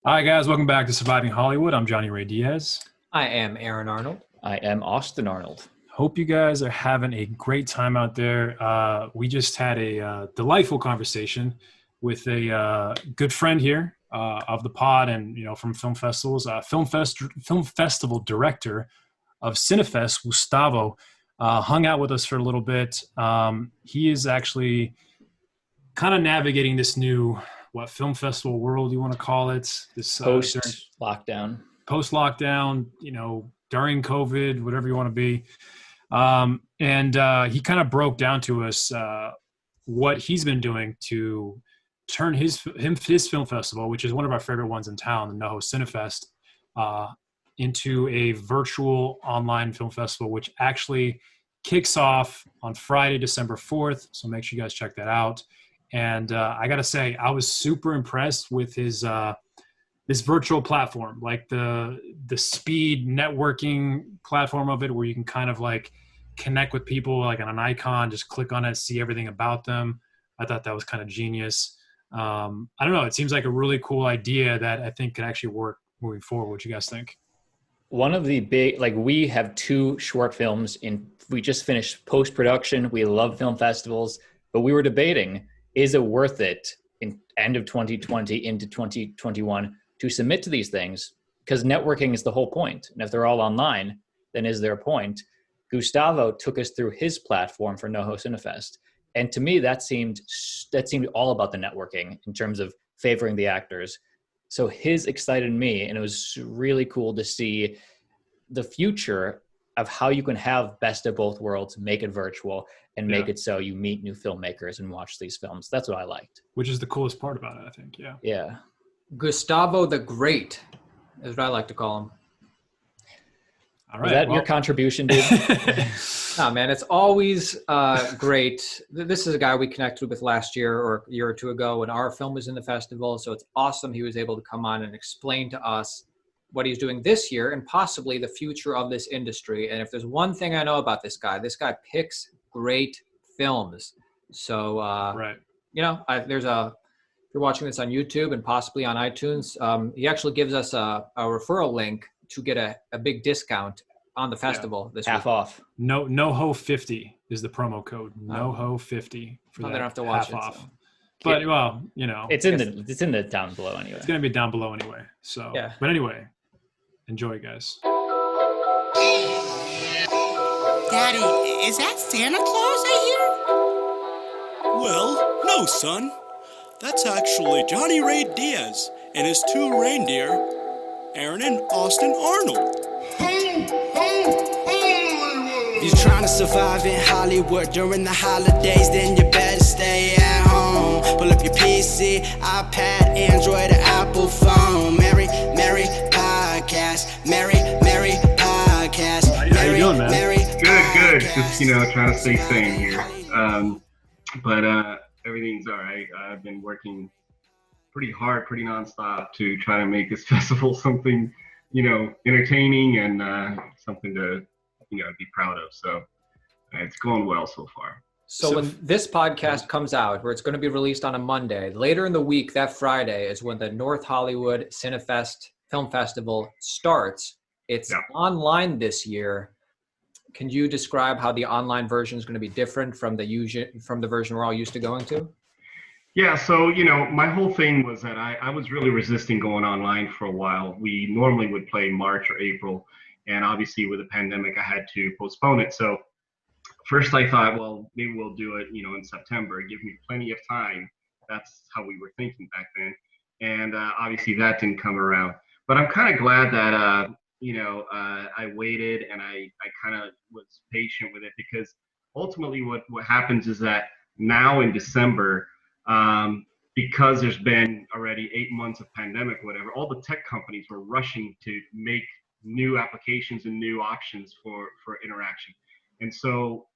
Hi, guys. Welcome back to Surviving Hollywood. I'm Johnny Ray Diaz. I am Aaron Arnold. I am Austin Arnold. Hope you guys are having a great time out there. We just had a delightful conversation with a good friend here of the pod and, from film festivals, film festival director of Cinefest, Gustavo, hung out with us for a little bit. He is actually kind of navigating this new film festival world you want to call it, this post-lockdown during COVID, whatever you want to be. And he kind of broke down to us what he's been doing to turn his film festival, which is one of our favorite ones in town, the NoHo Cinefest, into a virtual online film festival, which actually kicks off on Friday, December 4th. So make sure you guys check that out. And I got to say, I was super impressed with his this virtual platform, like the speed networking platform of it, where you can kind of like connect with people like on an icon, just click on it, see everything about them. I thought that was kind of genius. I don't know. It seems like a really cool idea that I think could actually work moving forward. What do you guys think? One of the big, we have two short films we just finished post-production. We love film festivals, but we were debating, is it worth it in end of 2020 into 2021 to submit to these things? Because networking is the whole point. And if they're all online, then is there a point? Gustavo took us through his platform for NoHo Cinefest. And to me, that seemed all about the networking in terms of favoring the actors. So his excited me, and it was really cool to see the future of how you can have best of both worlds, make it virtual, and make it so you meet new filmmakers and watch these films. That's what I liked. Which is the coolest part about it, I think. Yeah. Yeah. Gustavo the Great is what I like to call him. All right. Is that your contribution, dude? No, man, it's always great. This is a guy we connected with last year or a year or two ago when our film was in the festival. So it's awesome he was able to come on and explain to us what he's doing this year and possibly the future of this industry. And if there's one thing I know about this guy picks great films. So, right. If you're watching this on YouTube and possibly on iTunes, he actually gives us a referral link to get a big discount on the festival this half week. Off. NoHo 50 is the promo code. NoHo 50 for that. They don't have to watch half it. Off. So. But it's in the down below anyway. It's gonna be down below anyway. So yeah. But anyway, enjoy, guys. Daddy, is that Santa Claus I hear? Well, no, son. That's actually Johnny Ray Diaz and his two reindeer, Aaron and Austin Arnold. You're trying to survive in Hollywood during the holidays, then you better stay at home. Pull up your PC, iPad, Android, or Apple phone. Merry podcast. Merry podcast. How you doing, man? Good. Just, trying to stay sane here. But everything's all right. I've been working pretty hard, pretty nonstop to try to make this festival something, entertaining and something to, be proud of. So it's going well so far. So when this podcast comes out, where it's going to be released on a Monday, later in the week, that Friday is when the North Hollywood Cinefest Film Festival starts. It's online this year. Can you describe how the online version is going to be different from the version we're all used to going to? Yeah, so, my whole thing was that I was really resisting going online for a while. We normally would play March or April, and obviously with the pandemic, I had to postpone it. So first I thought, well, maybe we'll do it, in September. Give me plenty of time. That's how we were thinking back then. And obviously that didn't come around. But I'm kind of glad that, I waited and I kind of was patient with it, because ultimately what happens is that now in December, because there's been already 8 months of pandemic, whatever, all the tech companies were rushing to make new applications and new options for interaction. And so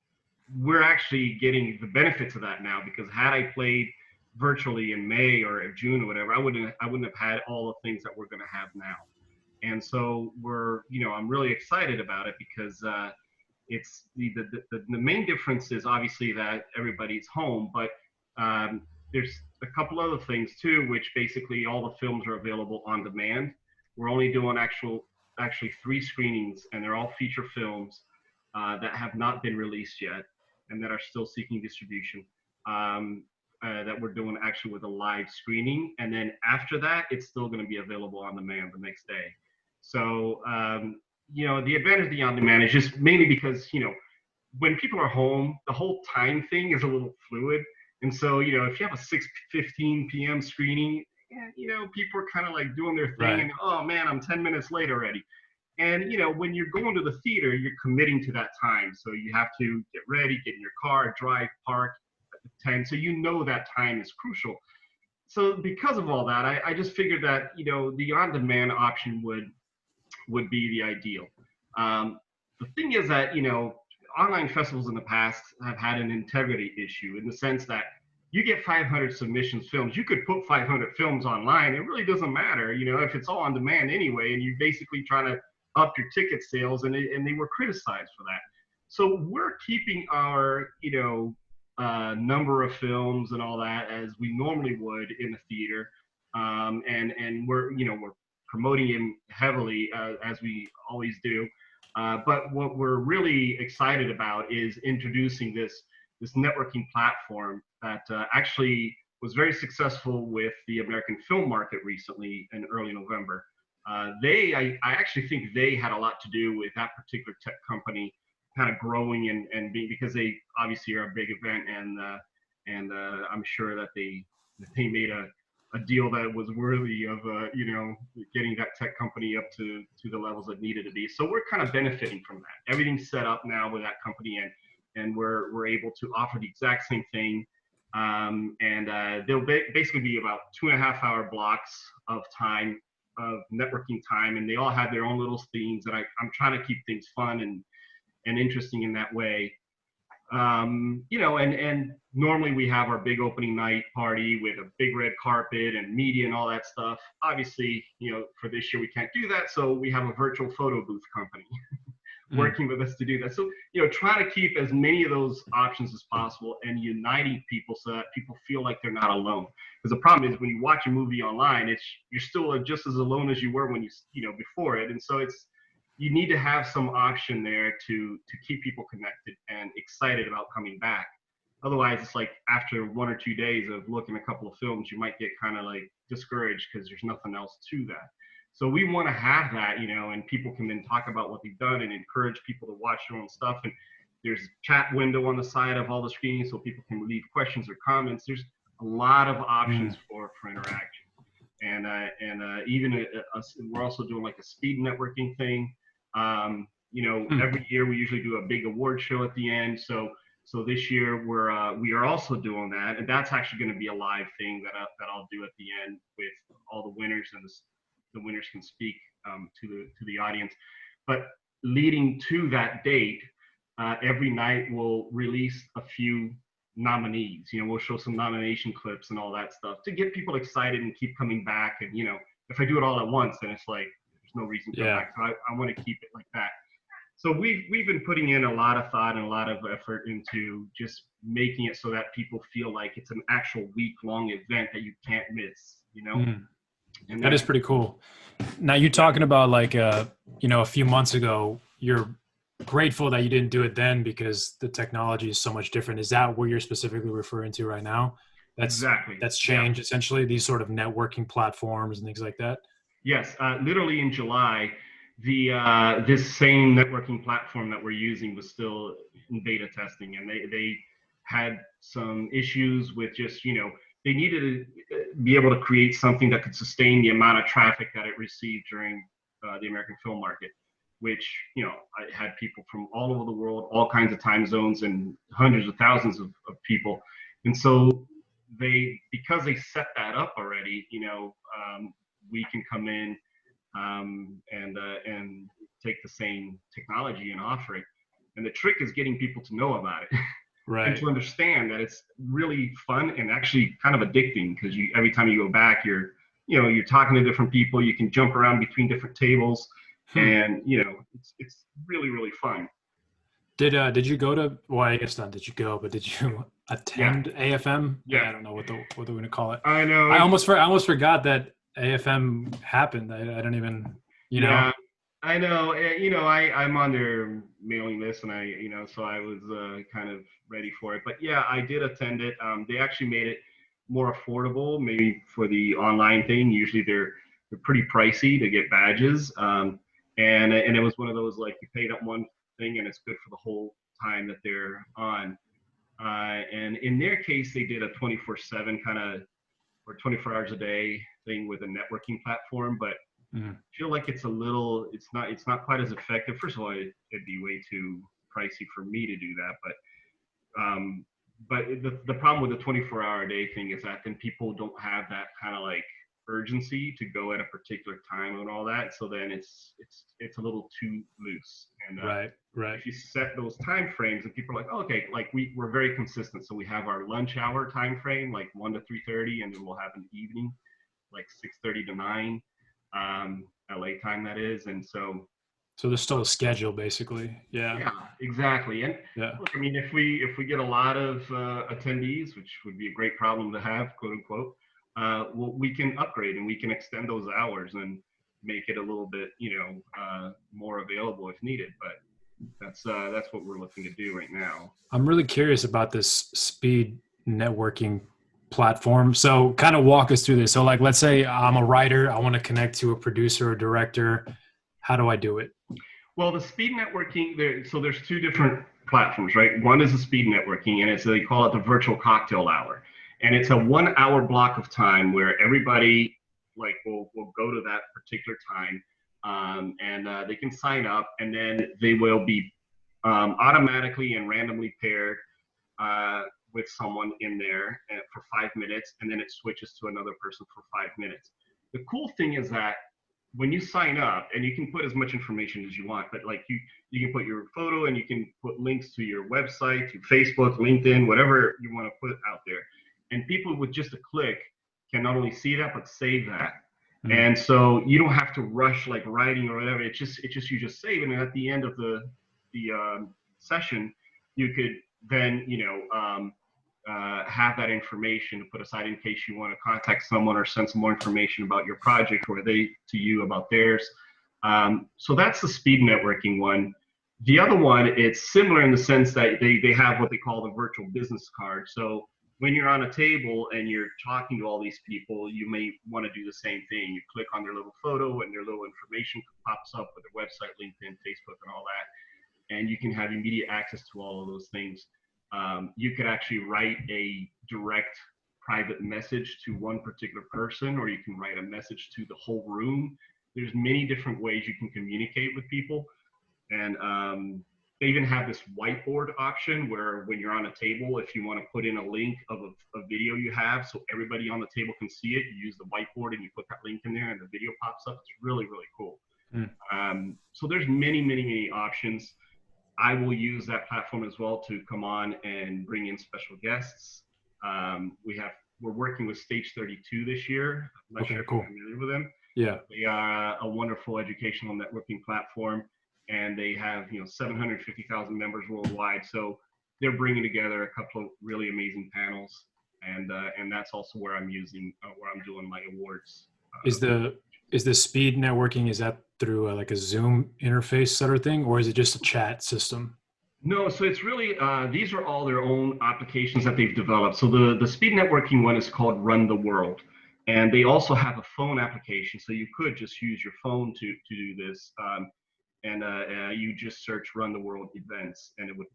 we're actually getting the benefits of that now, because had I played virtually in May or June or whatever, I wouldn't have had all the things that we're going to have now. And so I'm really excited about it, because it's the main difference is obviously that everybody's home, but there's a couple other things too, which basically all the films are available on demand. We're only doing actually 3 screenings, and they're all feature films that have not been released yet and that are still seeking distribution. That we're doing actually with a live screening, and then after that, it's still going to be available on demand the next day. So the advantage of the on demand is just mainly because when people are home, the whole time thing is a little fluid. And so, if you have a 6:15 p.m. screening, people are kind of like doing their thing, right. And oh man, I'm 10 minutes late already. And, when you're going to the theater, you're committing to that time. So you have to get ready, get in your car, drive, park at 10. So that time is crucial. So because of all that, I just figured that, the on-demand option would be the ideal. The thing is that, online festivals in the past have had an integrity issue in the sense that you get 500 submissions films. You could put 500 films online. It really doesn't matter, if it's all on demand anyway, and you're basically trying to up your ticket sales, and they were criticized for that. So we're keeping our, number of films and all that as we normally would in the theater. And we're promoting him heavily as we always do. But what we're really excited about is introducing this networking platform that actually was very successful with the American film market recently in early November. I actually think they had a lot to do with that particular tech company kind of growing and being, because they obviously are a big event, and I'm sure that they made a deal that was worthy of getting that tech company up to the levels that needed to be. So we're kind of benefiting from that. Everything's set up now with that company, and we're able to offer the exact same thing. They'll basically be about 2.5-hour blocks of time, of networking time, and they all have their own little themes that I'm trying to keep things fun and interesting in that way. And normally we have our big opening night party with a big red carpet and media and all that stuff. Obviously, for this year we can't do that, so we have a virtual photo booth company working with us to do that. So, try to keep as many of those options as possible and uniting people so that people feel like they're not alone. Because the problem is when you watch a movie online, you're still just as alone as you were when before it. And so you need to have some option there to keep people connected and excited about coming back. Otherwise, it's like after 1 or 2 days of looking at a couple of films, you might get kind of like discouraged because there's nothing else to that. So we want to have that, and people can then talk about what they've done and encourage people to watch their own stuff. And there's a chat window on the side of all the screens so people can leave questions or comments. There's a lot of options for interaction. And even we're also doing like a speed networking thing. Every year we usually do a big award show at the end. So this year we are also doing that, and that's actually going to be a live thing that I'll do at the end with all the winners, and the winners can speak to the audience. But leading to that date, every night we'll release a few nominees. We'll show some nomination clips and all that stuff to get people excited and keep coming back. And if I do it all at once, then it's like there's no reason to come back. So I want to keep it like that. So we've been putting in a lot of thought and a lot of effort into just making it so that people feel like it's an actual week-long event that you can't miss. And that is pretty cool. Now you're talking about like a few months ago, you're grateful that you didn't do it then because the technology is so much different. Is that what you're specifically referring to right now? Exactly. That's changed essentially, these sort of networking platforms and things like that. Yes, literally in July, this same networking platform that we're using was still in beta testing, and they had some issues with just they needed to be able to create something that could sustain the amount of traffic that it received during the American film market, which I had people from all over the world, all kinds of time zones, and hundreds of thousands of people. And so because they set that up already, we can come in and take the same technology and offer it. And the trick is getting people to know about it. Right. And to understand that it's really fun and actually kind of addicting, because every time you go back, you're talking to different people. You can jump around between different tables, and it's really, really fun. Did you go to? Well, I guess not. Did you go? But did you attend AFM? Yeah. I don't know what they're going to call it. I know. I almost forgot that AFM happened. I don't even. You know. I know. I'm on their mailing list, and so I was kind of ready for it. But yeah, I did attend it. They actually made it more affordable, maybe for the online thing. Usually they're pretty pricey to get badges. And it was one of those, like, you paid up one thing and it's good for the whole time that they're on. And in their case, they did a 24/7 kind of, or 24 hours a day thing with a networking platform, but I feel like it's not quite as effective. First of all, it'd be way too pricey for me to do that, but the problem with the 24-hour-a-day thing is that then people don't have that kind of like urgency to go at a particular time and all that. So then it's a little too loose. And right. if you set those time frames and people are like, oh, okay, like we're very consistent. So we have our lunch hour time frame, like 1 to 3:30, and then we'll have an evening, like 6:30 to 9, LA time that is. And so there's still a schedule, basically. Yeah, exactly. And yeah, look, I mean, if we get a lot of attendees, which would be a great problem to have, quote unquote, well, we can upgrade and we can extend those hours and make it a little bit, more available if needed. But that's what we're looking to do right now. I'm really curious about this speed networking platform. So kind of walk us through this. So like, let's say I'm a writer, I want to connect to a producer or director. How do I do it? Well, the speed networking, there's two different platforms, right? One is the speed networking, and they call it the virtual cocktail hour. And it's a 1 hour block of time where everybody will go to that particular time, and they can sign up, and then they will be automatically and randomly paired with someone in there for 5 minutes, and then it switches to another person for 5 minutes. The cool thing is that when you sign up, and you can put as much information as you want, but like you can put your photo, and you can put links to your website, to Facebook, LinkedIn, whatever you want to put out there. And people with just a click can not only see that, but save that. Mm-hmm. And so you don't have to rush like writing or whatever. It's just you just save it, and at the end of the session, you could then have that information to put aside in case you want to contact someone or send some more information about your project, or they to you about theirs. So that's the speed networking one. The other one, it's similar in the sense that they have what they call the virtual business card. So when you're on a table and you're talking to all these people, you may want to do the same thing. You click on their little photo, and their little information pops up with their website, LinkedIn, Facebook, and all that. And you can have immediate access to all of those things. You could actually write a direct private message to one particular person, or you can write a message to the whole room. There's many different ways you can communicate with people. And they even have this whiteboard option where when you're on a table, if you want to put in a link of a video you have so everybody on the table can see it, you use the whiteboard and you put that link in there and the video pops up. It's really, really cool. So there's many, many, many options. I will use that platform as well to come on and bring in special guests. We're working with Stage 32 this year. I'm not sure if you're familiar with them. Yeah. They are a wonderful educational networking platform, and they have 750,000 members worldwide. So they're bringing together a couple of really amazing panels, and that's also where I'm doing my awards. Is the speed networking, is that through like a Zoom interface sort of thing, or is it just a chat system? No, so it's really, these are all their own applications that they've developed. So the speed networking one is called Run the World. And they also have a phone application. So you could just use your phone to do this. You just search Run the World events, and it would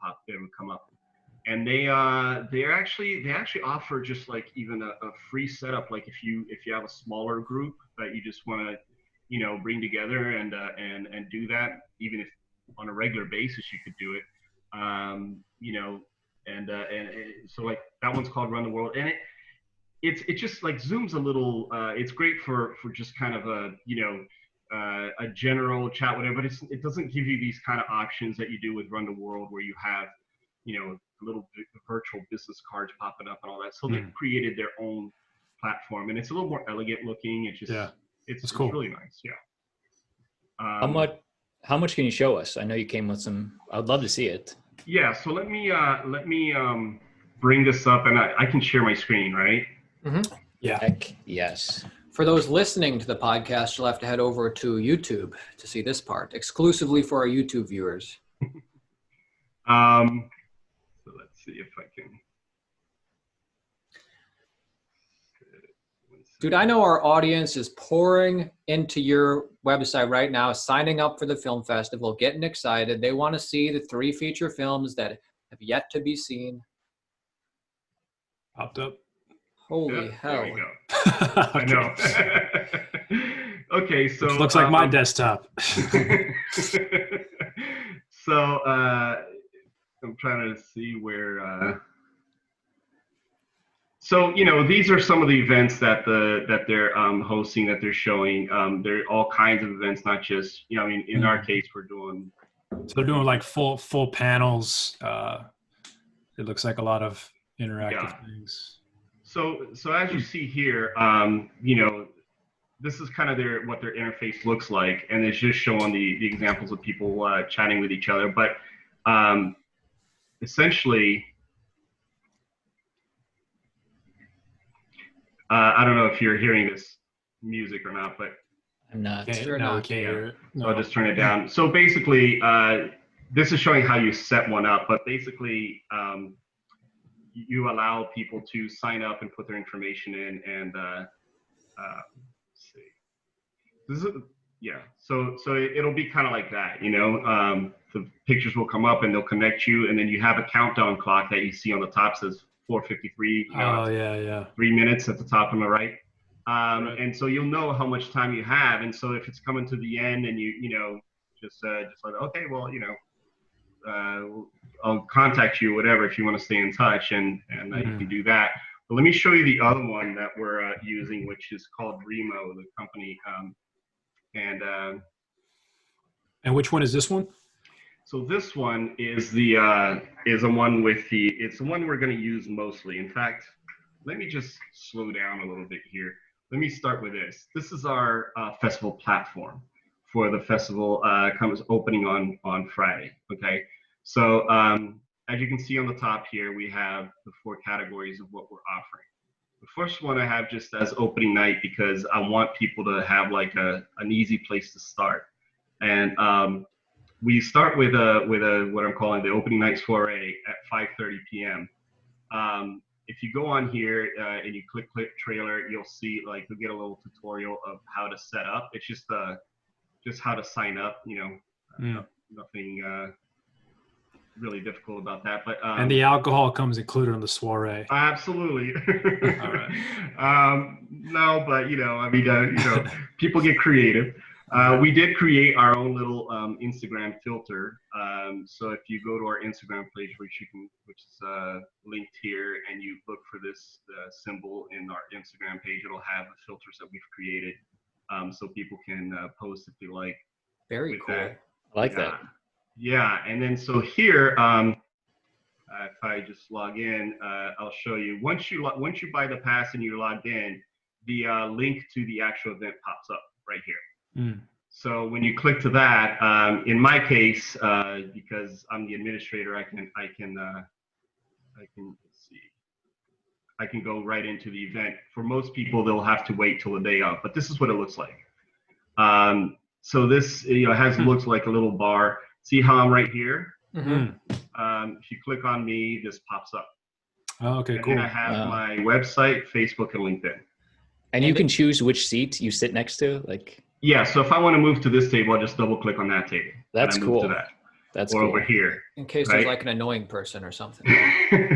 come up. And they actually offer just like even a free setup. Like if you have a smaller group that you just want to, bring together and do that, even if on a regular basis you could do it. So like that one's called Run the World, and it's just like Zoom's a little. It's great for just kind of a general chat, whatever. But it doesn't give you these kind of options that you do with Run the World, where you have little virtual business cards popping up and all that. So they created their own platform, and it's a little more elegant looking. It's just it's cool. It's really nice. Yeah. How much can you show us? I know you came with some. I'd love to see it. Yeah, so let me bring this up, and I can share my screen, right? Mm-hmm. Yeah. Heck yes. For those listening to the podcast, you'll have to head over to YouTube to see this part, exclusively for our YouTube viewers. So let's see if I can. Dude, I know our audience is pouring into your website right now, signing up for the film festival, getting excited. They want to see the 3 feature films that have yet to be seen. Popped up. Holy Yeah, hell. there we go. I know. Okay, so Which looks like my desktop. So I'm trying to see where. So these are some of the events that they're hosting, that they're showing. There are all kinds of events, not just in our case we're doing. So they're doing like full panels. It looks like a lot of interactive things. So as you see here, this is kind of what their interface looks like, and it's just showing the examples of people chatting with each other. But essentially, I don't know if you're hearing this music or not, but I'm not. We can't hear it. So I'll just turn it down. So basically, this is showing how you set one up, but basically, you allow people to sign up and put their information in, and let's see. This is So it'll be kind of like that, the pictures will come up and they'll connect you, and then you have a countdown clock that you see on the top, says 4:53. Oh yeah. 3 minutes at the top on the right. And so you'll know how much time you have, and so if it's coming to the end and you just like, okay, well, I'll contact you, whatever, if you want to stay in touch, and you can do that. But let me show you the other one that we're using, which is called Remo, the company. And which one is this one? So this one is the one it's the one we're going to use mostly. In fact, let me just slow down a little bit here. Let me start with this. This is our festival platform for the festival. Comes opening on Friday. Okay, so as you can see on the top here, we have the 4 categories of what we're offering. The first one I have just as opening night, because I want people to have like an easy place to start. And we start with what I'm calling the opening night soiree at 5:30 p.m. If you go on here and you click trailer, you'll see, like, you'll get a little tutorial of how to set up. It's just how to sign up, nothing really difficult about that. But and the alcohol comes included on the soiree. Absolutely. All right. No, but people get creative. We did create our own little Instagram filter. So if you go to our Instagram page, which is linked here, and you look for this symbol in our Instagram page, it'll have the filters that we've created, so people can post if they like. Very cool. That. I like that. Yeah, and then so here, if I just log in, I'll show you. Once you buy the pass and you're logged in, the link to the actual event pops up right here. So when you click to that, in my case, because I'm the administrator, I can go right into the event. For most people, they'll have to wait till the day of, but this is what it looks like. So this looks like a little bar. See how I'm right here? If you click on me, this pops up. Oh, okay, cool. And I have my website, Facebook, and LinkedIn. And you can choose which seat you sit next to, like. Yeah, so if I want to move to this table, I'll just double click on that table. That's cool. That's cool. Over here. In case there's like an annoying person or something.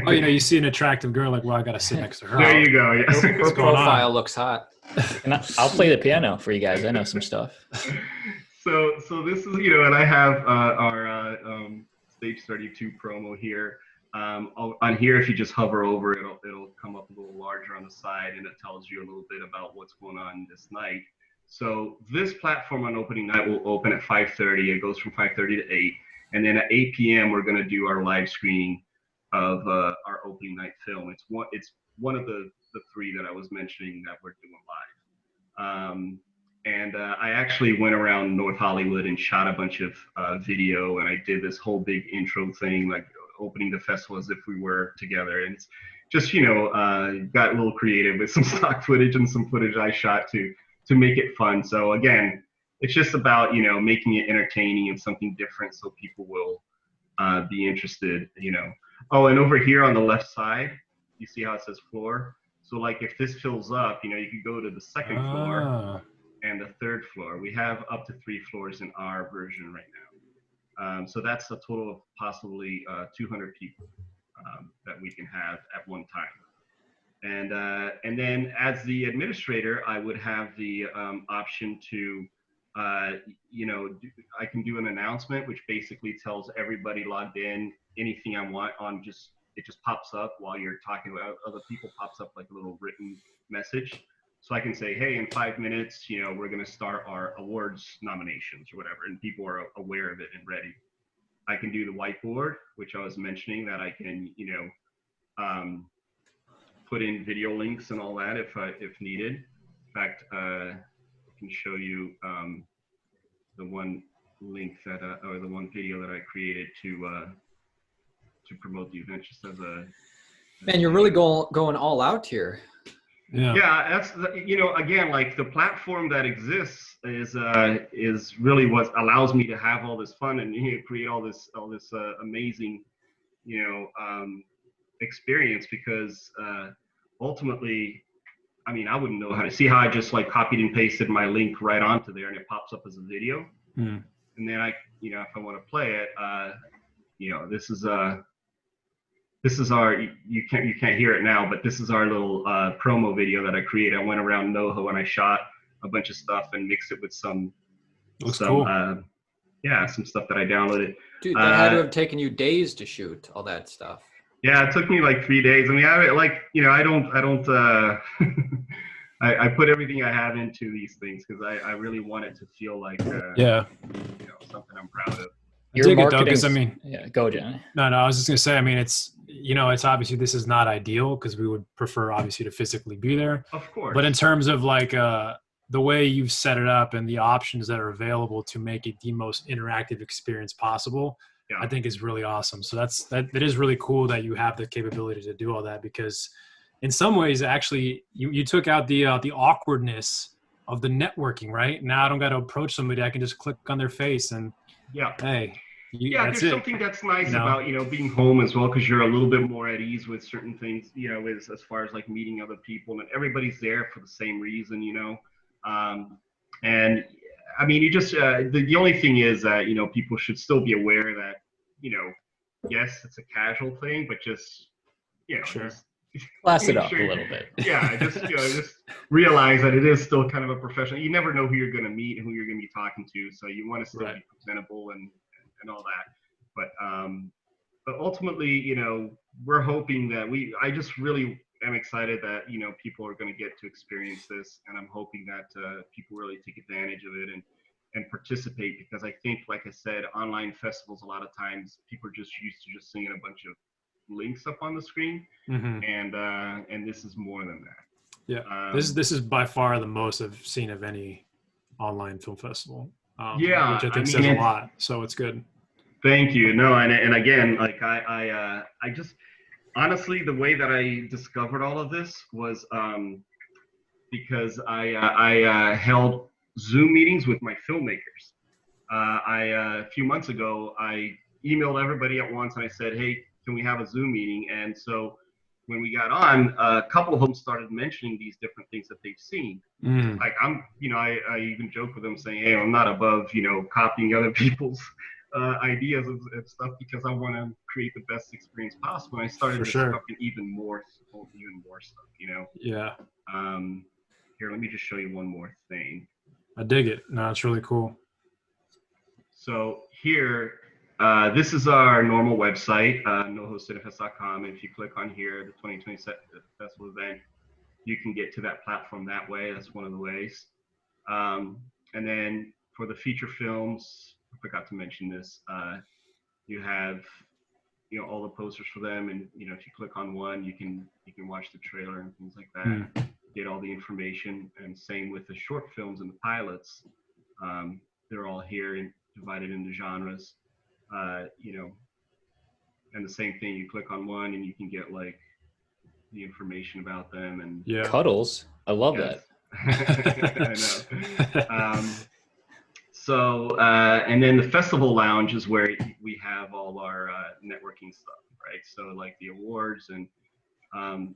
Oh, you see an attractive girl, like, well, I got to sit next to her. There you go. Yes. Her profile looks hot. And I'll play the piano for you guys. I know some stuff. So this is, and I have our Stage 32 promo here. On here, if you just hover over, it'll come up a little larger on the side, and it tells you a little bit about what's going on this night. So this platform on opening night will open at 5:30. It goes from 5:30 to 8, and then at 8 p.m. we're going to do our live screening of our opening night film. It's one of the 3 that I was mentioning that we're doing live. And I actually went around North Hollywood and shot a bunch of video, and I did this whole big intro thing, like opening the festival as if we were together. And it's just, got a little creative with some stock footage and some footage I shot to make it fun. So again, it's just about, making it entertaining and something different so people will be interested, Oh, and over here on the left side, you see how it says floor? So like if this fills up, you could go to the second floor and the third floor. We have up to 3 floors in our version right now. So that's a total of possibly 200 people that we can have at one time. And then as the administrator, I would have the option to, I can do an announcement, which basically tells everybody logged in anything I want on it just pops up while you're talking about other people, pops up like a little written message. So I can say, hey, in 5 minutes, we're going to start our awards nominations or whatever, and people are aware of it and ready. I can do the whiteboard, which I was mentioning, that I can, put in video links and all that if needed. In fact, I can show you the one link that, or the one video that I created to promote the event, just as a. Man, you're really going all out here. Yeah, that's again, like the platform that exists is really what allows me to have all this fun and create all this amazing experience, because ultimately, I mean, I wouldn't know how to see how I just like copied and pasted my link right onto there and it pops up as a video. And then I, if I want to play it, this is our, you can't hear it now, but this is our little promo video that I created. I went around NoHo and I shot a bunch of stuff and mixed it with some cool. some stuff that I downloaded. Dude, that had to have taken you days to shoot all that stuff. Yeah, it took me like 3 days. I mean, I put everything I have into these things because I really want it to feel like something I'm proud of. Your marketing, go, Johnny. No, I was just gonna say. I mean, it's obviously this is not ideal because we would prefer obviously to physically be there. Of course. But in terms of like the way you've set it up and the options that are available to make it the most interactive experience possible, I think is really awesome. So that is really cool that you have the capability to do all that, because in some ways, actually, you took out the awkwardness of the networking, right? Now I don't got to approach somebody. I can just click on their face and hey. There's something that's nice about, being home as well, because you're a little bit more at ease with certain things, as far as like meeting other people, and everybody's there for the same reason, and I mean, you just, the only thing is that, people should still be aware that, yes, it's a casual thing, but just, just class it up a little bit. Yeah, just realize that it is still kind of a professional. You never know who you're going to meet and who you're going to be talking to, so you want to still be presentable and all that. But ultimately, we're hoping that I just really am excited that, people are going to get to experience this. And I'm hoping that people really take advantage of it and participate, because I think, like I said, online festivals, a lot of times people are just used to just seeing a bunch of links up on the screen. And this is more than that. Yeah. This is by far the most I've seen of any online film festival. Which I think says a lot. So it's good. Thank you. No, and again, like I just honestly, the way that I discovered all of this was because I held Zoom meetings with my filmmakers. A few months ago, I emailed everybody at once and I said, hey, can we have a Zoom meeting? And so when we got on, a couple of them started mentioning these different things that they've seen. Like I even joke with them saying, hey, I'm not above, copying other people's ideas of stuff, because I want to create the best experience possible. And I started discovering even more stuff, Yeah. Here, let me just show you one more thing. I dig it. No, it's really cool. So here, this is our normal website, NoHoCinefest.com. And if you click on here, the 2020 festival event, you can get to that platform that way. That's one of the ways. And then for the feature films, I forgot to mention this, you have, all the posters for them. And, if you click on one, you can watch the trailer and things like that. get all the information. And same with the short films and the pilots. They're all here and divided into genres. You know, and the same thing, you click on one and you can get like the information about them. And Yeah. Cuddles. I love yes. that. I know. So, and then the festival lounge is where we have all our networking stuff, right? So like the awards and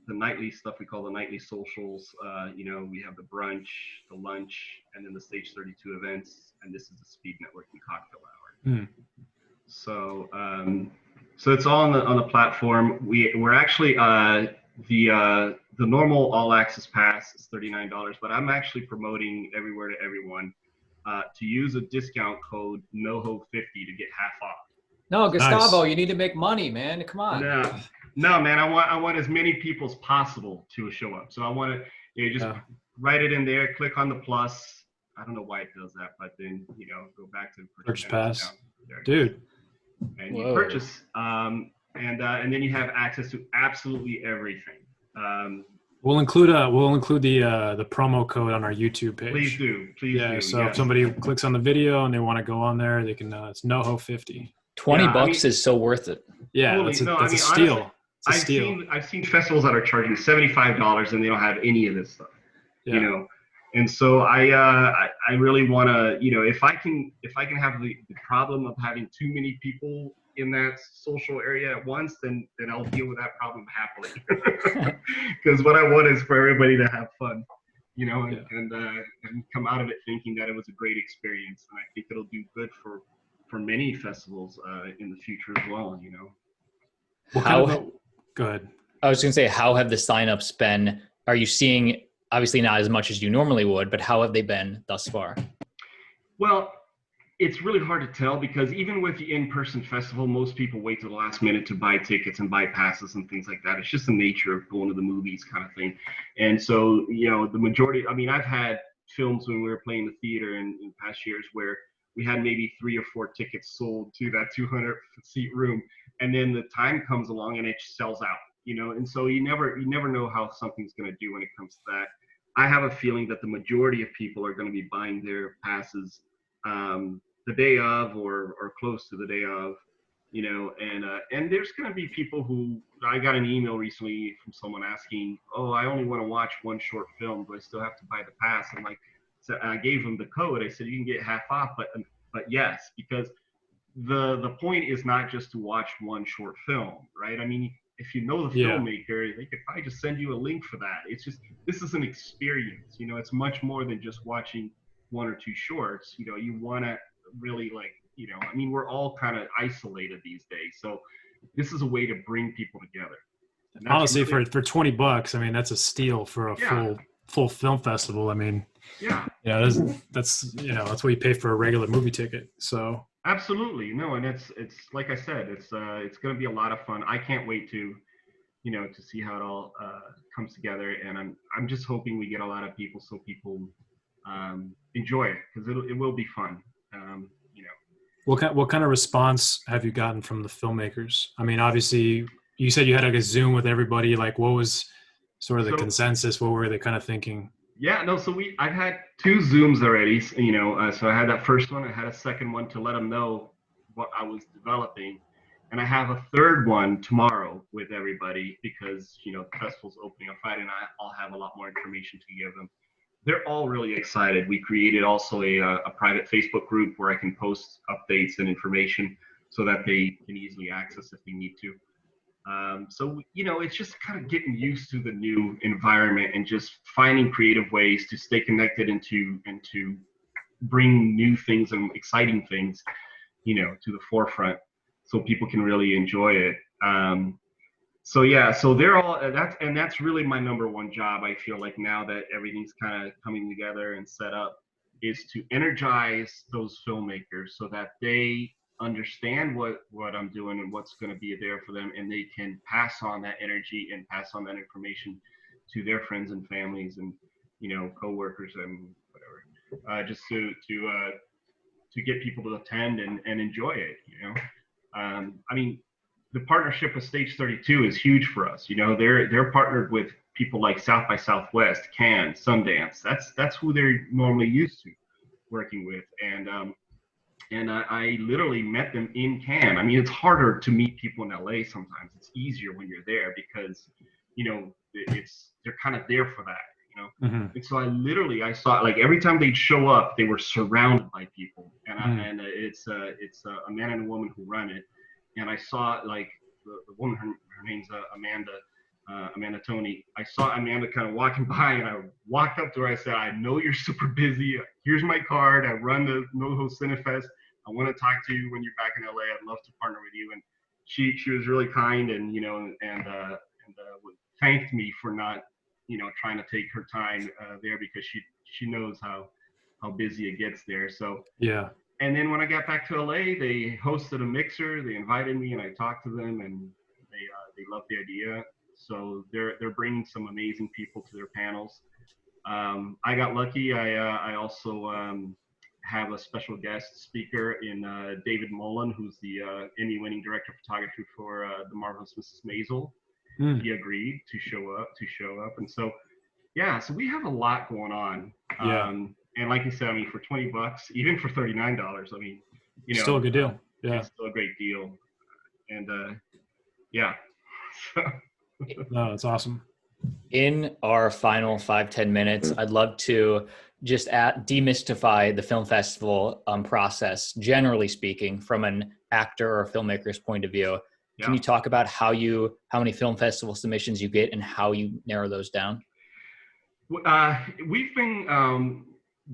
the nightly stuff we call the nightly socials. You know, we have the brunch, the lunch, and then the Stage 32 events. And this is the speed networking cocktail hour. So, so it's all on the platform. We're actually the normal all access pass is $39, but I'm actually promoting everywhere to everyone to use a discount code NoHo50 to get half off. No, Gustavo, Nice. you need to make money, man. Come on. No, man. I want as many people as possible to show up. So I want to just write it in there. Click on the plus. I don't know why it does that, but then go back to the Purchase pass, there. dude. And you purchase, and then you have access to absolutely everything. We'll include the promo code on our YouTube page. Please do. Please do. So if somebody clicks on the video and they want to go on there, they can. It's NoHo50. $20 is so worth it. Yeah, totally. that's a steal. Honestly, I've seen festivals that are charging $75 and they don't have any of this stuff. Yeah. And so I really want to, if I can have the problem of having too many people in that social area at once, then I'll deal with that problem happily. Because what I want is for everybody to have fun, and come out of it thinking that it was a great experience. And I think it'll do good for many festivals in the future as well. Go ahead. I was going to say, how have the signups been? Are you seeing, obviously not as much as you normally would, but how have they been thus far? Well, it's really hard to tell because even with the in-person festival, most people wait to the last minute to buy tickets and buy passes and things like that. It's just the nature of going to the movies kind of thing. And so, the majority, I've had films when we were playing the theater in past years where we had maybe 3 or 4 tickets sold to that 200-seat room. And then the time comes along and it sells out, and so you never know how something's going to do when it comes to that. I have a feeling that the majority of people are going to be buying their passes the day of or close to the day of, and there's going to be people who, I got an email recently from someone asking, oh, I only want to watch one short film. Do I still have to buy the pass? I'm like, so I gave them the code. I said, you can get half off, but yes, because the point is not just to watch one short film, right? I mean, if you know the filmmaker, they could probably just send you a link for that. It's just, this is an experience, it's much more than just watching 1 or 2 shorts. You want to really we're all kind of isolated these days. So this is a way to bring people together. Honestly, really, for $20, that's a steal for a full film festival. That's what you pay for a regular movie ticket. So absolutely. No, and it's like I said, it's going to be a lot of fun. I can't wait to to see how it all comes together, and I'm just hoping we get a lot of people so people enjoy it, because it will be fun. What kind of response have you gotten from the filmmakers? Obviously you said you had a Zoom with everybody. Like, what was sort of the consensus? What were they kind of thinking? Yeah, no, so I've had 2 Zooms already, so I had that first one, I had a second one to let them know what I was developing, and I have a third one tomorrow with everybody because, the festival's opening on Friday and I'll have a lot more information to give them. They're all really excited. We created also a private Facebook group where I can post updates and information so that they can easily access if they need to. So, it's just kind of getting used to the new environment and just finding creative ways to stay connected and to bring new things and exciting things, to the forefront so people can really enjoy it. So they're all, that's really my number one job. I feel like now that everything's kind of coming together and set up, is to energize those filmmakers so that they understand what I'm doing and what's going to be there for them, and they can pass on that energy and pass on that information to their friends and families and coworkers and whatever, just to get people to attend and enjoy it. The partnership with Stage 32 is huge for us. They're partnered with people like South by Southwest, Cannes, Sundance. That's who they're normally used to working with. And I literally met them in Cannes. I mean, it's harder to meet people in LA sometimes. It's easier when you're there because, they're kind of there for that, Mm-hmm. And so I saw, like, every time they'd show up, they were surrounded by people. And it's a man and a woman who run it. And I saw, like, the woman, her name's Amanda Tony. I saw Amanda kind of walking by, and I walked up to her. I said, I know you're super busy. Here's my card. I run the NoHo Cinefest. I want to talk to you when you're back in LA. I'd love to partner with you. And she was really kind, and thanked me for not, trying to take her time there, because she knows how busy it gets there. So yeah. And then when I got back to LA, they hosted a mixer. They invited me, and I talked to them, and they loved the idea. So they're bringing some amazing people to their panels. I got lucky. I also have a special guest speaker in David Mullen, who's the Emmy-winning director of photography for The Marvelous Mrs. Maisel. He agreed to show up, and so yeah. So we have a lot going on. Yeah. And like you said, I mean, for $20, even for $39, I mean, still a good deal. Yeah, it's still a great deal. And yeah. No, that's awesome. In our final 5-10 minutes, I'd love to just demystify the film festival process, generally speaking, from an actor or filmmaker's point of view. Yeah. Can you talk about how many film festival submissions you get and how you narrow those down? We've been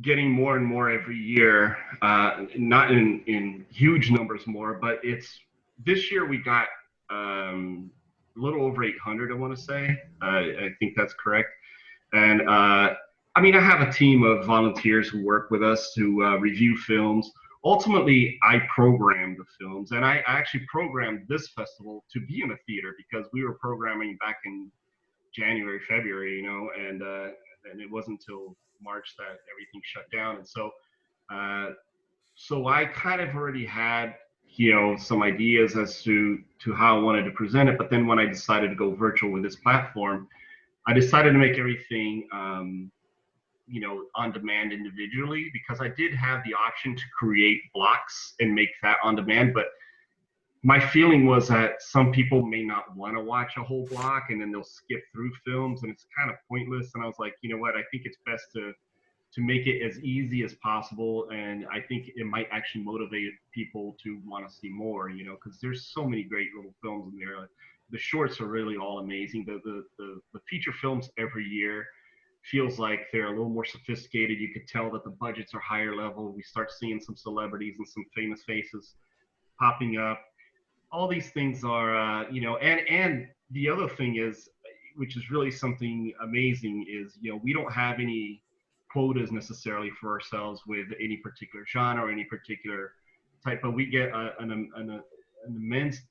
getting more and more every year, not in huge numbers more, but this year we got a little over 800, I want to say. I think that's correct. And I mean, I have a team of volunteers who work with us to review films. Ultimately, I program the films, and I actually programmed this festival to be in a theater, because we were programming back in January, February, and it wasn't until March that everything shut down. And so I kind of already had, some ideas as to how I wanted to present it. But then when I decided to go virtual with this platform, I decided to make everything, on demand individually, because I did have the option to create blocks and make that on demand. But my feeling was that some people may not want to watch a whole block, and then they'll skip through films, and it's kind of pointless. And I was like, you know what, I think it's best to make it as easy as possible. And I think it might actually motivate people to want to see more, because there's so many great little films in there. The shorts are really all amazing. The feature films every year feels like they're a little more sophisticated. You could tell that the budgets are higher level. We start seeing some celebrities and some famous faces popping up. All these things are, and the other thing is, which is really something amazing, is, we don't have any quotas necessarily for ourselves with any particular genre or any particular type, but we get an immense,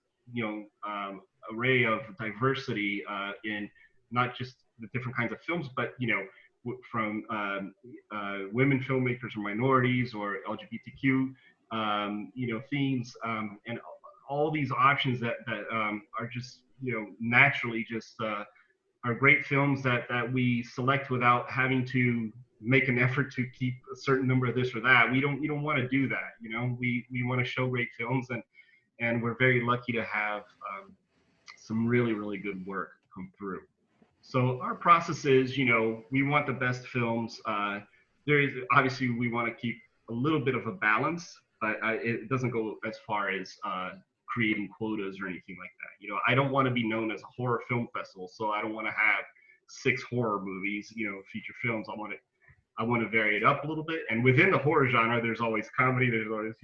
array of diversity in not just the different kinds of films, but, from women filmmakers or minorities or LGBTQ, themes, and all these options that are just, naturally just are great films that we select without having to make an effort to keep a certain number of this or that. We don't want to do that. We want to show great films, and we're very lucky to have some really, really good work come through. So our process is, we want the best films. Obviously we want to keep a little bit of a balance, but it doesn't go as far as creating quotas or anything like that. I don't want to be known as a horror film festival, so I don't want to have 6 horror movies, feature films. I want to vary it up a little bit. And within the horror genre, there's always comedy, there's always,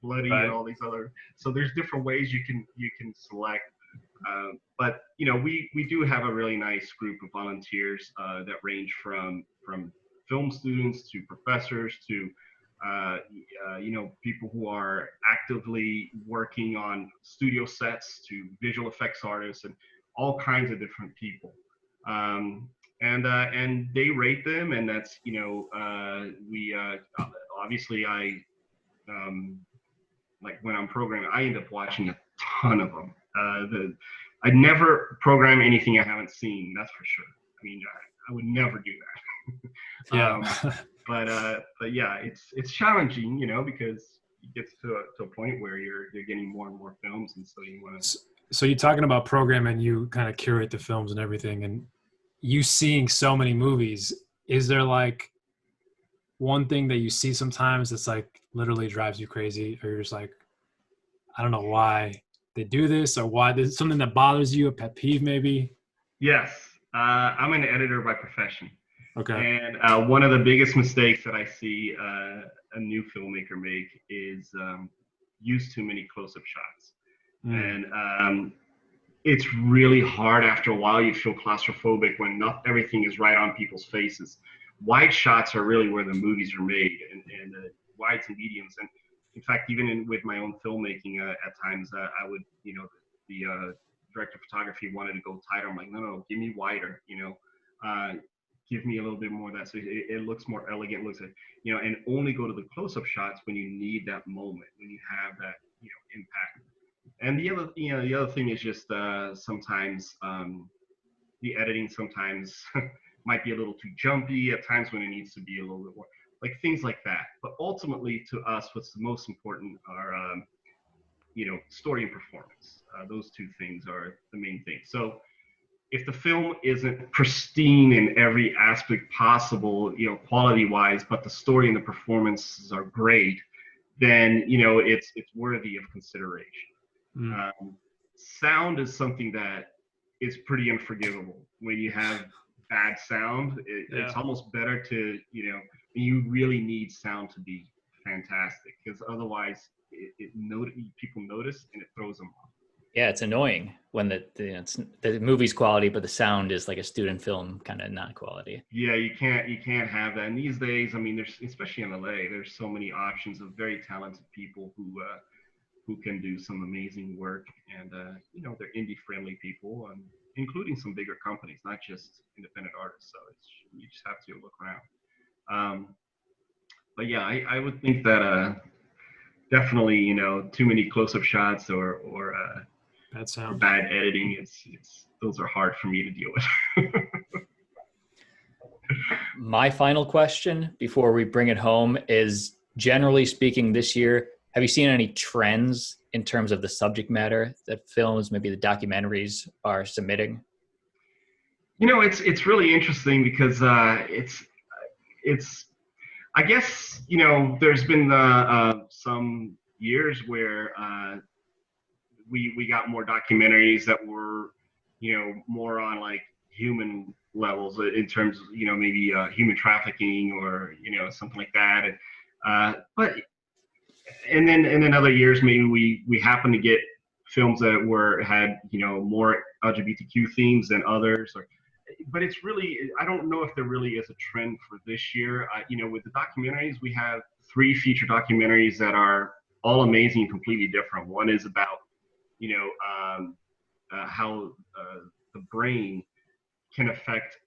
bloody, right, and all these other. So there's different ways you can select. But we do have a really nice group of volunteers that range from film students to professors to people who are actively working on studio sets to visual effects artists and all kinds of different people. And they rate them, and that's we obviously like when I'm programming, I end up watching a ton of them. I'd never program anything I haven't seen, that's for sure. mean, I would never do that. Yeah. But yeah, it's challenging, because it gets to a point where you're getting more and more films, and so you want to. So you're talking about programming, you kind of curate the films and everything, and you seeing so many movies. Is there like one thing that you see sometimes that's like literally drives you crazy, or you're just like, I don't know why they do this, or why there's something that bothers you, a pet peeve maybe? Yes, I'm an editor by profession. Okay. And one of the biggest mistakes that I see a new filmmaker make is use too many close-up shots. And it's really hard after a while. You feel claustrophobic when not everything is right on people's faces. Wide shots are really where the movies are made, and wides and mediums. And in fact, even with my own filmmaking, at times I would, the director of photography wanted to go tighter. I'm like, no, give me wider, give me a little bit more of that, so it looks more elegant, looks like, and only go to the close-up shots when you need that moment, when you have that, impact. And the other thing is just sometimes the editing sometimes might be a little too jumpy at times when it needs to be a little bit more, like things like that. But ultimately, to us, what's the most important are story and performance. Those two things are the main thing. So if the film isn't pristine in every aspect possible, quality-wise, but the story and the performances are great, then it's worthy of consideration. Sound is something that is pretty unforgivable. When you have bad sound, it's almost better to you really need sound to be fantastic, because otherwise people notice and it throws them off. Yeah, it's annoying when the movie's quality, but the sound is like a student film kind of not quality. Yeah, you can't have that. And these days, I mean, there's, especially in LA, there's so many options of very talented people who can do some amazing work, and they're indie friendly people, including some bigger companies, not just independent artists. So you just have to look around. But yeah, I would think that definitely too many close-up shots or Bad sound, bad editing, those are hard for me to deal with. My final question before we bring it home is, generally speaking, this year, have you seen any trends in terms of the subject matter that films, maybe the documentaries, are submitting? It's really interesting because it's I guess there's been some years where we got more documentaries that were more on like human levels, in terms of maybe human trafficking or something like that. And then other years maybe we happen to get films that had more LGBTQ themes than others. But it's really, I don't know if there really is a trend for this year. With the documentaries, we have 3 feature documentaries that are all amazing and completely different. One is about how the brain can affect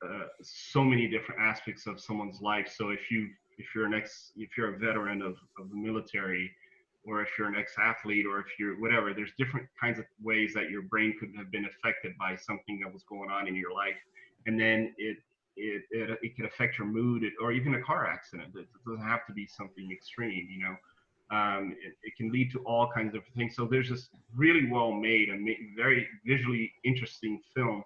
so many different aspects of someone's life. So if you're a veteran of the military, or if you're an ex-athlete, or if you're whatever, there's different kinds of ways that your brain could have been affected by something that was going on in your life. And then it can affect your mood, or even a car accident. It doesn't have to be something extreme, it can lead to all kinds of things. So there's this really well made and very visually interesting film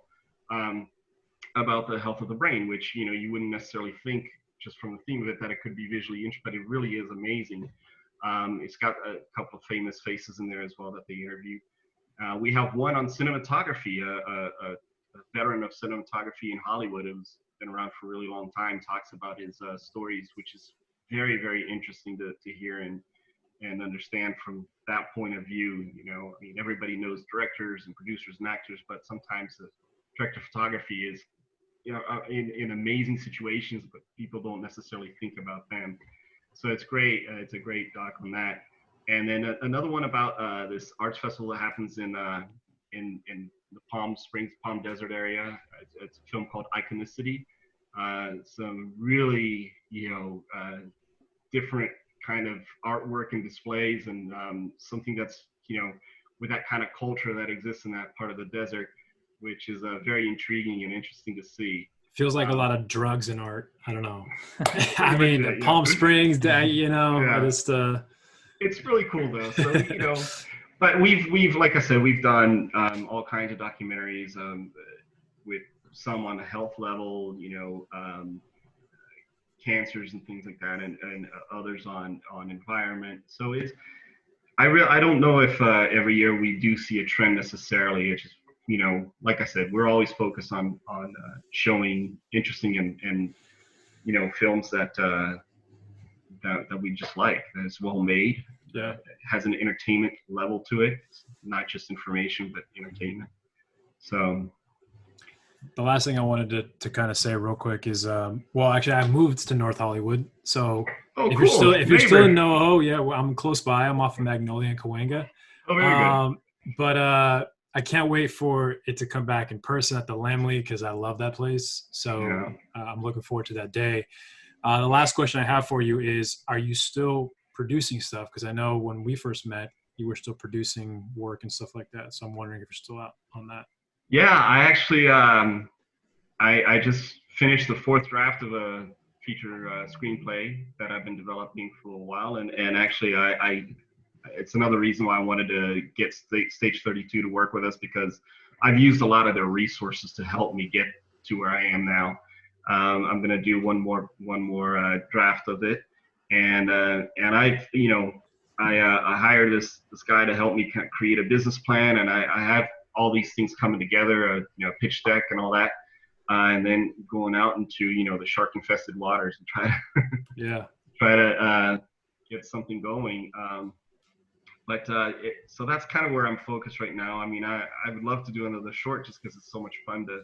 about the health of the brain, which you wouldn't necessarily think just from the theme of it that it could be visually interesting, but it really is amazing. It's got a couple of famous faces in there as well that they interviewed. We have one on cinematography, a veteran of cinematography in Hollywood who's been around for a really long time, talks about his stories, which is very, very interesting to hear and understand from that point of view. I mean, everybody knows directors and producers and actors, but sometimes the director of photography is in amazing situations, but people don't necessarily think about them. So it's great. It's a great doc on that. And then another one about this arts festival that happens in the Palm Springs, Palm Desert area. It's a film called Iconicity. Some really, different kind of artwork and displays, and something that's, with that kind of culture that exists in that part of the desert, which is very intriguing and interesting to see. Feels like a lot of drugs in art. I don't know. I mean, Palm Springs, you know, Yeah. It's really cool though. So, you know, but we've like I said, we've done all kinds of documentaries with some on the health level, you know, cancers and things like that, and others on environment. So I don't know if every year we do see a trend necessarily. It's just, you know, like I said, we're always focused on showing interesting and you know, films that we just like, that it's well made. Yeah. It has an entertainment level to it. It's not just information, but entertainment. So the last thing I wanted to kind of say real quick is, well, actually, I moved to North Hollywood. So if you're still in NoHo, yeah, well, I'm close by. I'm off of Magnolia and Cahuenga. Oh, very good. But I can't wait for it to come back in person at the Lamley because I love that place. So I'm looking forward to that day. The last question I have for you is, are you still producing stuff? Because I know when we first met, you were still producing work and stuff like that. So I'm wondering if you're still out on that. Yeah, I actually, I just finished the 4th draft of a feature screenplay that I've been developing for a while. And actually, it's another reason why I wanted to get Stage 32 to work with us, because I've used a lot of their resources to help me get to where I am now. I'm going to do one more draft of it, and I, you know, I hired this guy to help me create a business plan, and I have all these things coming together, you know, pitch deck and all that, and then going out into, you know, the shark infested waters and try to get something going. So that's kind of where I'm focused right now. I mean, I would love to do another short just because it's so much fun to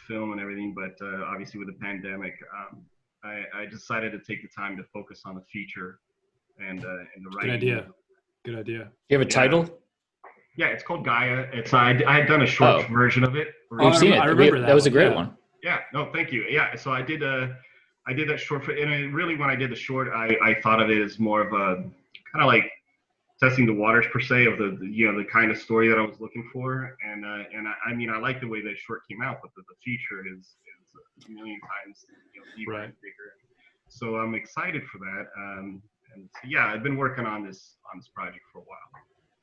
film and everything, but obviously with the pandemic, I decided to take the time to focus on the feature and the writing. Good idea. You have a title? Yeah, it's called Gaia. I had done a short version of it. We've seen it. I remember that. That was a great one. Yeah, no, thank you. Yeah, so I did that short, and really when I did the short, I thought of it as more of a kind of like testing the waters per se of the you know, the kind of story that I was looking for, and I mean, I like the way that short came out, but the feature is a million times, you know, deeper and bigger. So I'm excited for that, and so, yeah, I've been working on this project for a while.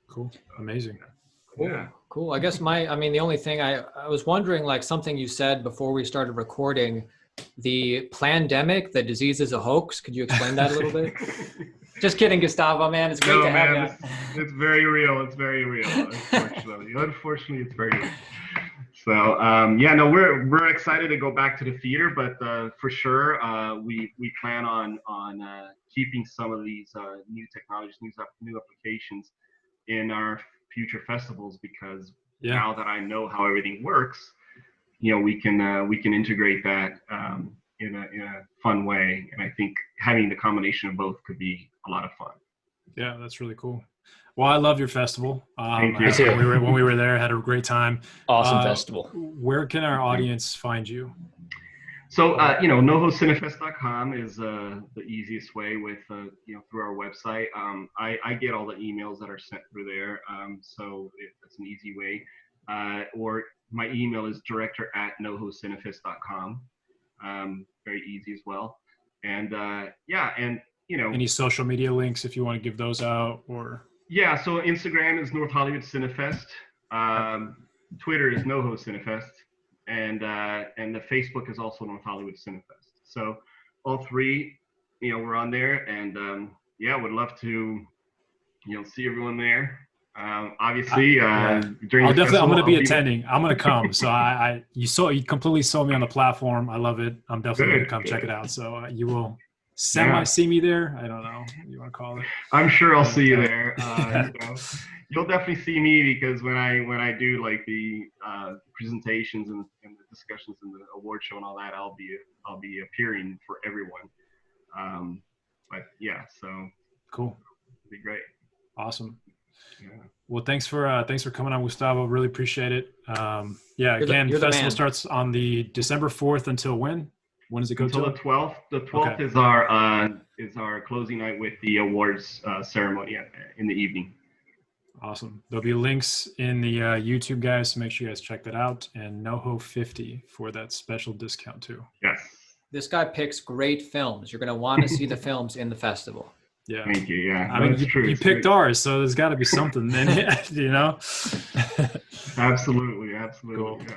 Cool, amazing. Cool. I guess the only thing I was wondering, like something you said before we started recording, the plandemic, the disease is a hoax. Could you explain that a little bit? Just kidding, Gustavo, man. It's great to have you. It's very real. It's very real. Unfortunately, it's very real. So, yeah, no, we're excited to go back to the theater, but for sure, we plan on keeping some of these new technologies, new applications in our future festivals, because now that I know how everything works, you know, we can integrate that in a fun way, and I think having the combination of both could be a lot of fun. Yeah, that's really cool. Well, I love your festival. Thank you. When we were there, had a great time. Awesome festival. Where can our audience find you? So, you know, NoHoCinefest.com is the easiest way with, you know, through our website. I get all the emails that are sent through there, so it's an easy way. Or my email is director@NoHoCinefest.com. Very easy as well. And yeah, and you know, any social media links if you want to give those out, or so Instagram is North Hollywood Cinefest, Twitter is NoHo Cinefest, and the Facebook is also North Hollywood Cinefest. So all three, you know, we're on there, and yeah, would love to, you know, see everyone there. Obviously, during I'm going to be attending. I'm going to come. So you completely sold me on the platform. I love it. I'm definitely going to come check it out. So you will see me there. I don't know what you want to call it. I'm sure I'll see you there. You'll definitely see me, because when I do like the presentations and the discussions and the award show and all that, I'll be appearing for everyone. But yeah, so cool. It'd be great. Awesome. Yeah. Well, thanks for coming on, Gustavo. Really appreciate it. The festival starts on the December 4th until when? When does it go until to? The 12th. The 12th is our closing night with the awards ceremony in the evening. Awesome. There'll be links in the YouTube, guys, so make sure you guys check that out. And NoHo 50 for that special discount too. Yes. This guy picks great films. You're going to want to see the films in the festival. Yeah. Thank you. Yeah. I mean, that's true. you It's picked great. ours, so there's got to be something in it, you know? Absolutely. Absolutely. Cool. Yeah.